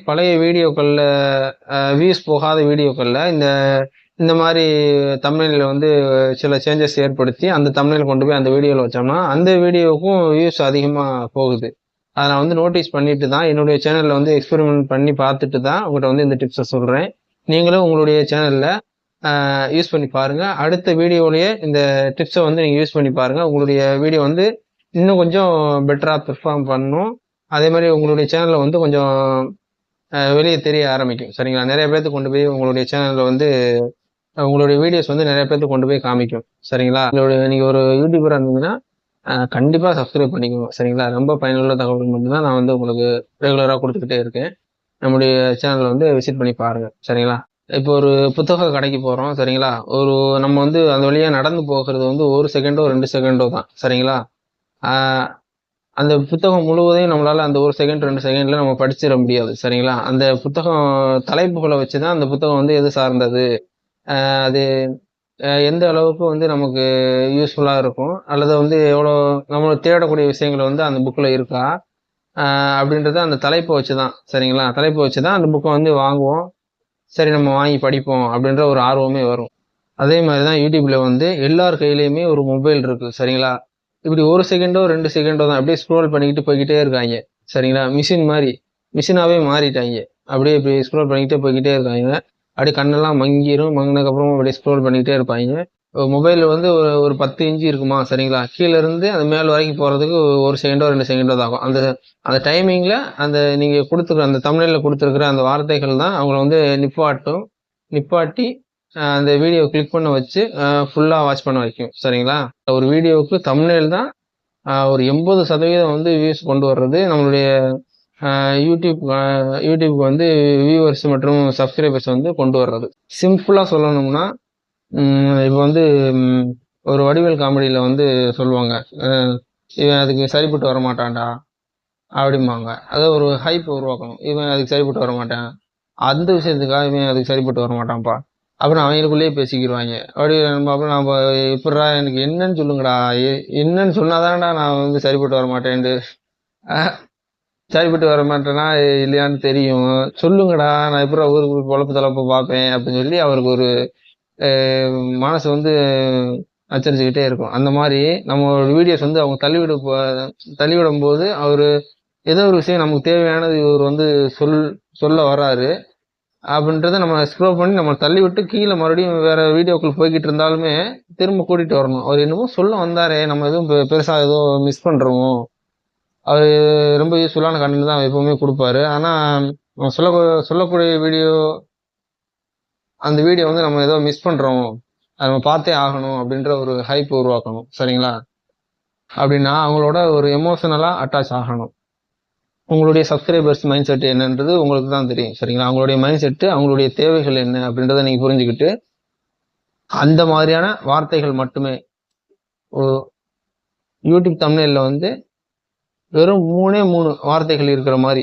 பழைய வீடியோக்கள்ல வியூஸ் போகாத வீடியோக்கள்ல இந்த மாதிரி தம்ப்நெயில்ல வந்து சில சேஞ்சஸ் ஏற்படுத்தி அந்த தம்ப்நெயில் கொண்டு போய் அந்த வீடியோல வச்சோம்னா அந்த வீடியோவுக்கும் வியூஸ் அதிகமா போகுது. அதை நான் வந்து நோட்டீஸ் பண்ணிட்டு தான் என்னுடைய சேனல்ல வந்து எக்ஸ்பெரிமெண்ட் பண்ணி பார்த்துட்டு தான் உங்கள்கிட்ட வந்து இந்த டிப்ஸை சொல்றேன். நீங்களும் உங்களுடைய சேனல்ல யூஸ் பண்ணி பாருங்க. அடுத்த வீடியோலயே இந்த டிப்ஸை வந்து நீங்க யூஸ் பண்ணி பாருங்க. உங்களுடைய வீடியோ வந்து இன்னும் கொஞ்சம் பெட்டரா பெர்ஃபார்ம் பண்ணும். அதே மாதிரி உங்களுடைய சேனல்ல வந்து கொஞ்சம் வெளியே தெரிய ஆரம்பிக்கும். சரிங்களா? நிறைய பேர்த்துக்கு கொண்டு போய் உங்களுடைய சேனல்ல வந்து உங்களுடைய வீடியோஸ் வந்து நிறைய பேர்த்துக்கு கொண்டு போய் காமிக்கும். சரிங்களா? நீங்க ஒரு யூடியூபரா இருந்தீங்கன்னா கண்டிப்பா சப்ஸ்கிரைப் பண்ணிக்கோங்க. சரிங்களா? ரொம்ப பயனுள்ள தகவல் மட்டும்தான் நான் வந்து உங்களுக்கு ரெகுலரா கொடுத்துக்கிட்டே இருக்கேன். நம்முடைய சேனலை வந்து விசிட் பண்ணி பாருங்க. சரிங்களா? இப்போ ஒரு புத்தக கடைக்கு போறோம். சரிங்களா? நம்ம வந்து அந்த வழியா நடந்து போகிறது வந்து 1 செகண்டோ 2 செகண்டோ தான். சரிங்களா? ஆஹ் அந்த புத்தகம் முழுவதையும் நம்மளால அந்த 1 செகண்ட் 2 செகண்ட்ல நம்ம படிச்சிட முடியாது. சரிங்களா? அந்த புத்தகம் தலைப்புகளை வச்சுதான் அந்த புத்தகம் வந்து எது சார்ந்தது, அது எந்த அளவுக்கு வந்து நமக்கு யூஸ்ஃபுல்லா இருக்கும், அல்லது வந்து எவ்வளோ நம்ம தேடக்கூடிய விஷயங்கள் வந்து அந்த புக்ல இருக்கா அப்படின்றத அந்த தலைப்பை வச்சுதான். சரிங்களா? தலைப்பை வச்சுதான் அந்த புக்கை வந்து வாங்குவோம். சரி நம்ம வாங்கி படிப்போம் அப்படின்ற ஒரு ஆர்வமே வரும். அதே மாதிரிதான் யூடியூப்ல வந்து எல்லார் கையிலயுமே ஒரு மொபைல் இருக்கு. சரிங்களா? இப்படி 1 செகண்டோ 2 செகண்டோ தான் அப்படியே ஸ்க்ரோல் பண்ணிக்கிட்டு போய்கிட்டே இருக்காங்க. சரிங்களா? மிஷினாவே மாறிட்டாங்க. அப்படியே இப்படி ஸ்க்ரோல் பண்ணிக்கிட்டே போய்கிட்டே இருக்காங்க. அப்படியே கண்ணெல்லாம் மங்கிரும். மங்கினதுக்கு அப்புறம் அப்படியே ஸ்க்ரோல் பண்ணிக்கிட்டே இருப்பாங்க. மொபைல் வந்து ஒரு 10 இன்ச்சு இருக்குமா? சரிங்களா? கீழ இருந்து அது மேல் வரைக்கும் போறதுக்கு 1 செகண்டோ 2 செகண்டோ தான் ஆகும். அந்த அந்த டைமிங்ல நீங்க கொடுத்துருக்க அந்த தம்ப்நெயில்ல கொடுத்துருக்கிற அந்த வார்த்தைகள் தான் அவங்கள வந்து நிப்பாட்டி அந்த வீடியோ கிளிக் பண்ண வச்சு ஃபுல்லா வாட்ச் பண்ண வைக்கும். சரிங்களா? ஒரு வீடியோவுக்கு தம்ப்நெயில் தான் ஒரு 80% வந்து வியூஸ் கொண்டு வர்றது நம்மளுடைய யூடியூப்க்கு வந்து வியூவர்ஸ் மற்றும் சப்ஸ்கிரைபர்ஸ் வந்து கொண்டு வர்றது. சிம்பிளா சொல்லணும்னா இப்போ வந்து ஒரு வடிவேல் காமெடியில வந்து சொல்லுவாங்க, இவன் அதுக்கு சரிப்பட்டு வர மாட்டான்டா அப்படிம்பாங்க. அதை ஒரு ஹைப் உருவாக்கணும். இவன் அதுக்கு சரிப்பட்டு வர மாட்டான், அந்த விஷயத்துக்காக இவன் அதுக்கு சரிப்பட்டு வர மாட்டான்ப்பா அப்புறம் அவங்களுக்குள்ளேயே பேசிக்கிடுவாங்க. அப்படி அப்புறம் நம்ம எப்படிடா எனக்கு என்னன்னு சொல்லுங்கடா, என்னன்னு சொன்னாதான்டா நான் வந்து சரிப்பட்டு வர மாட்டேன்ட்டு சரிப்பட்டு வர மாட்டேன்னா இல்லையான்னு தெரியும், சொல்லுங்கடா நான் எப்படா ஊருக்கு பொழப்பு தளப்பு பார்ப்பேன் அப்படின்னு சொல்லி அவருக்கு ஒரு மனசு வந்து அச்சரிச்சுக்கிட்டே இருக்கும். அந்த மாதிரி நம்ம வீடியோஸ் வந்து அவங்க தள்ளிவிடும் போது அவரு ஏதோ ஒரு விஷயம் நமக்கு தேவையானது இவர் வந்து சொல்ல வராரு அப்படின்றத நம்ம ஸ்க்ரோல் பண்ணி நம்ம தள்ளி விட்டு கீழே மறுபடியும் வேற வீடியோக்குள்ள போய்கிட்டு இருந்தாலுமே திரும்ப கூட்டிட்டு வரணும். அவர் என்னமோ சொல்ல வந்தாரே, நம்ம எதுவும் பெருசா ஏதோ மிஸ் பண்றோமோ. அவர் ரொம்ப யூஸ்ஃபுல்லான கண்டென்ட் தான் எப்பவுமே கொடுப்பாரு. ஆனா சொல்லக்கூடிய அந்த வீடியோ வந்து நம்ம ஏதோ மிஸ் பண்றோம், அதை நம்ம பார்த்தே ஆகணும் அப்படின்ற ஒரு ஹைப் உருவாக்கணும். சரிங்களா? அப்படின்னா அவங்களோட ஒரு எமோஷனலா அட்டாச் ஆகணும். உங்களுடைய சப்ஸ்கிரைபர்ஸ் மைண்ட் செட் என்னன்றது உங்களுக்கு தான் தெரியும். சரிங்களா? அவங்களுடைய மைண்ட் செட், அவங்களுடைய தேவைகள் என்ன அப்படின்றத நீங்க புரிஞ்சுக்கிட்டு அந்த மாதிரியான வார்த்தைகள் மட்டுமே யூடியூப் தம்ப்நெயில்ல வந்து வெறும் 3 வார்த்தைகள் இருக்கிற மாதிரி,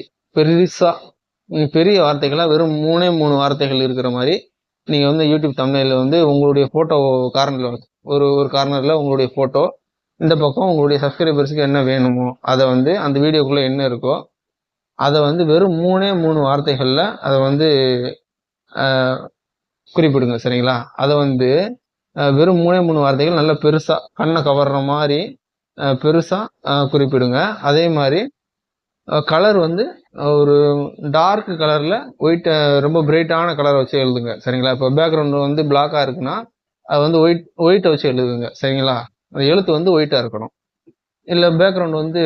பெரிய வார்த்தைகளா வெறும் 3 வார்த்தைகள் இருக்கிற மாதிரி நீங்க வந்து யூடியூப் தம்ப்நெயில்ல வந்து உங்களுடைய போட்டோ கார்னர்ல ஒரு கார்னர்ல உங்களுடைய போட்டோ, இந்த பக்கம் உங்களுடைய சப்ஸ்கிரைபர்ஸுக்கு என்ன வேணுமோ அதை வந்து அந்த வீடியோக்குள்ள என்ன இருக்கோ அதை வந்து வெறும் 3 வார்த்தைகள்ல அதை வந்து குறிப்பிடுங்க. சரிங்களா? அதை வந்து வெறும் 3 வார்த்தைகள் நல்ல பெருசா கண்ணை கவர்ற மாதிரி பெருசா குறிப்பிடுங்க. அதே மாதிரி கலர் வந்து ஒரு டார்க் கலர்ல ஒயிட், ரொம்ப பிரைட்டான கலர் வச்சு எழுதுங்க. சரிங்களா? இப்போ பேக்ரவுண்ட் வந்து பிளாக்கா இருக்குன்னா அது வந்து ஒயிட்டை வச்சு எழுதுங்க. சரிங்களா? அந்த எழுத்து வந்து ஒயிட்டா இருக்கணும். இல்ல பேக்ரவுண்ட் வந்து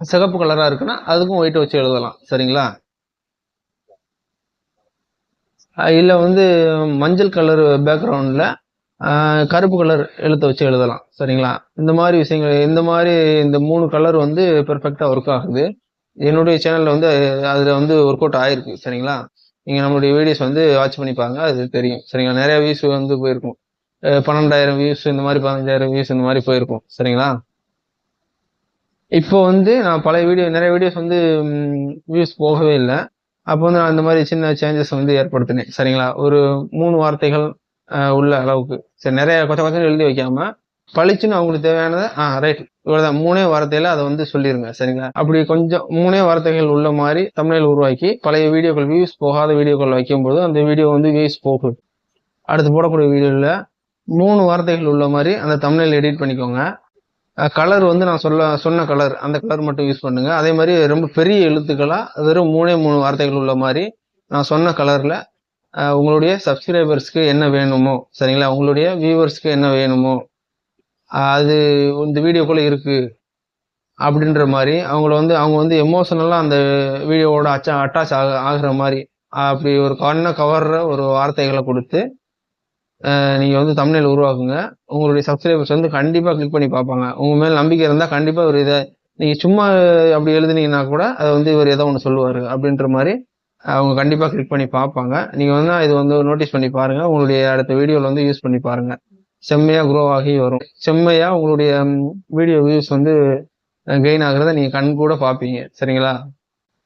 சிகப்பு கலரா இருக்குன்னா அதுக்கும் ஒயிட்டை வச்சு எழுதலாம். சரிங்களா? இல்ல வந்து மஞ்சள் கலர் பேக்ரவுண்ட்ல கருப்பு கலர் எழுத்தை வச்சு எழுதலாம். சரிங்களா? இந்த மாதிரி விஷயங்கள், இந்த 3 கலர் வந்து பெர்ஃபெக்டா ஒர்க் ஆகுது. என்னுடைய சேனல்ல வந்து அதுல வந்து ஒர்க் அவுட் ஆயிருக்கு. சரிங்களா? நீங்க நம்மளுடைய வீடியோஸ் வந்து வாட்ச் பண்ணி பாருங்க, அது தெரியும். சரிங்களா? நிறைய வியூஸ் வந்து போயிருக்கும். 12,000 வியூஸ் இந்த மாதிரி 15,000 வியூஸ் இந்த மாதிரி போயிருக்கும். சரிங்களா? இப்போ வந்து நான் நிறைய வீடியோஸ் வந்து வியூஸ் போகவே இல்லை. அப்போ வந்து நான் இந்த மாதிரி சின்ன சேஞ்சஸ் வந்து ஏற்படுத்தினேன். சரிங்களா? ஒரு 3 வார்த்தைகள் உள்ள அளவுக்கு, சரி நிறைய கொஞ்சம் எழுதி வைக்காம பளிச்சுன்னு அவங்களுக்கு தேவையானதை ரைட் இவ்வளவுதான் 3 வார்த்தையில அதை வந்து சொல்லிருங்க. சரிங்களா? அப்படி கொஞ்சம் 3 வார்த்தைகள் உள்ள மாதிரி தம்ப்நெயில் உருவாக்கி பழைய வீடியோக்கள் வியூஸ் போகாத வீடியோக்கள் வைக்கும்போது அந்த வீடியோ வந்து வியூஸ் போகும். அடுத்து போடக்கூடிய வீடியோல 3 வார்த்தைகள் உள்ள மாதிரி அந்த தம்ப்நெயில் எடிட் பண்ணிக்கோங்க. கலர் வந்து நான் சொன்ன கலர் அந்த கலர் மட்டும் யூஸ் பண்ணுங்க. அதே மாதிரி ரொம்ப பெரிய எழுத்துக்களா வெறும் 3 வார்த்தைகள் உள்ள மாதிரி நான் சொன்ன கலர்ல உங்களுடைய சப்ஸ்கிரைபர்ஸ்க்கு என்ன வேணுமோ, சரிங்களா, உங்களுடைய வியூவர்ஸ்க்கு என்ன வேணுமோ அது இந்த வீடியோக்குள்ள இருக்கு அப்படின்ற மாதிரி அவங்க வந்து எமோஷனலா அந்த வீடியோவோட அட்டாச் ஆகுற மாதிரி அப்படி ஒரு கண்ணை கவர்ற ஒரு வார்த்தைகளை கொடுத்து நீங்க வந்து தம்ப்நெயில் உருவாக்குங்க. உங்களுடைய சப்ஸ்கிரைபர்ஸ் வந்து கண்டிப்பா கிளிக் பண்ணி பார்ப்பாங்க. உங்க மேல நம்பிக்கை இருந்தா கண்டிப்பா ஒரு இதை நீங்க சும்மா அப்படி எழுதுனீங்கன்னா கூட அதை வந்து இவர் ஏதோ ஒன்று சொல்லுவாரு அப்படின்ற மாதிரி அவங்க கண்டிப்பா கிளிக் பண்ணி பார்ப்பாங்க. நீங்க வந்து இது வந்து நோட்டீஸ் பண்ணி பாருங்க. உங்களுடைய அடுத்த வீடியோல வந்து யூஸ் பண்ணி பாருங்க. செம்மையா குரோ ஆகி வரும். செம்மையா உங்களுடைய வீடியோ வியூஸ் வந்து கெயின் ஆகுறத நீங்க கண் கூட பார்ப்பீங்க. சரிங்களா?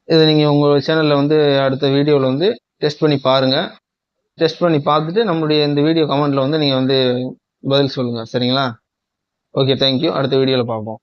இதை நீங்க உங்க சேனல்ல வந்து அடுத்த வீடியோல வந்து டெஸ்ட் பண்ணி பாருங்க. டெஸ்ட் பண்ணி பார்த்துட்டு நம்மளுடைய இந்த வீடியோ கமெண்ட்ல வந்து நீங்க வந்து பதில் சொல்லுங்க. சரிங்களா? Okay, thank you. அடுத்த வீடியோல பார்ப்போம்.